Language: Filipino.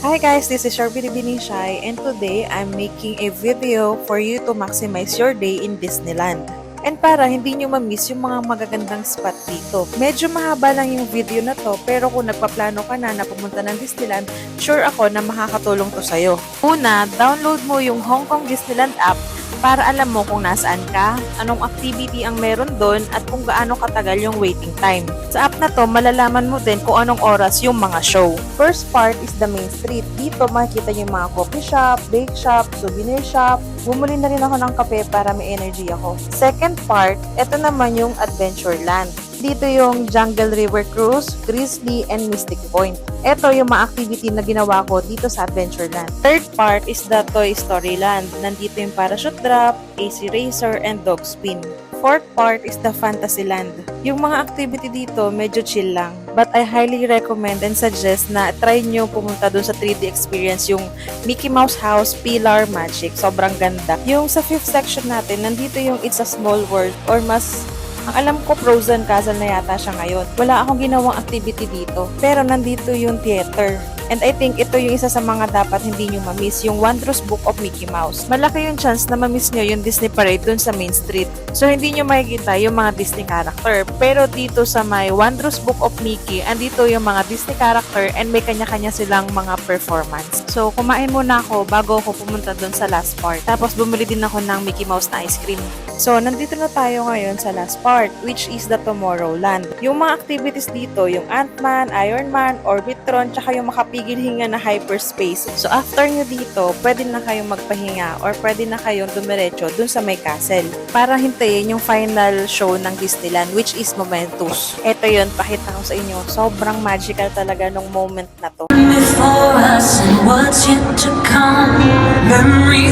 Hi guys, this is your Binibini Shai and today I'm making a video for you to maximize your day in Disneyland. And para hindi nyo ma-miss yung mga magagandang spot dito. Medyo mahaba lang yung video na to pero kung nagpaplano ka na pumunta ng Disneyland, sure ako na makakatulong to sa'yo. Una, download mo yung Hong Kong Disneyland app para alam mo kung nasaan ka, anong activity ang meron doon at kung gaano katagal yung waiting time. Sa app na to, malalaman mo din kung anong oras yung mga show. First part is the main street. Dito makikita niyo yung mga coffee shop, bake shop, souvenir shop. Bumuli na rin ako ng kape para may energy ako. Second part, ito naman yung Adventureland. Dito yung Jungle River Cruise, Grizzly, and Mystic Point. Ito yung mga activity na ginawa ko dito sa Adventureland. Third part is the Toy Story Land. Nandito yung parachute drop, AC racer, and dog spin. Fourth part is the Fantasyland. Yung mga activity dito medyo chill lang. But I highly recommend and suggest na try nyo pumunta dun sa 3D experience yung Mickey Mouse House Pillar Magic. Sobrang ganda. Yung sa fifth section natin, nandito yung It's a Small World or mas ang alam ko, Frozen Castle na yata siya ngayon. Wala akong ginawang activity dito. Pero nandito yung theater. And I think ito yung isa sa mga dapat hindi nyo ma-miss, yung Wondrous Book of Mickey Mouse. Malaki yung chance na ma-miss nyo yung Disney Parade dun sa main street. So hindi nyo makikita yung mga Disney character. Pero dito sa may Wondrous Book of Mickey, andito yung mga Disney character and may kanya-kanya silang mga performance. So kumain muna ako bago ako pumunta dun sa last part. Tapos bumili din ako ng Mickey Mouse na ice cream. So nandito na tayo ngayon sa last part, which is the Tomorrowland. Yung mga activities dito, yung Ant-Man, Iron Man, Orbitron, tsaka yung makapigil hinga na hyperspace. So after nyo dito, pwede na kayong magpahinga or pwede na kayong dumiretso dun sa may castle para hintayin yung final show ng Disneyland, which is Momentus. Ito yun, pakita ko sa inyo. Sobrang magical talaga nung moment na to. Before us and what's yet to come. Memories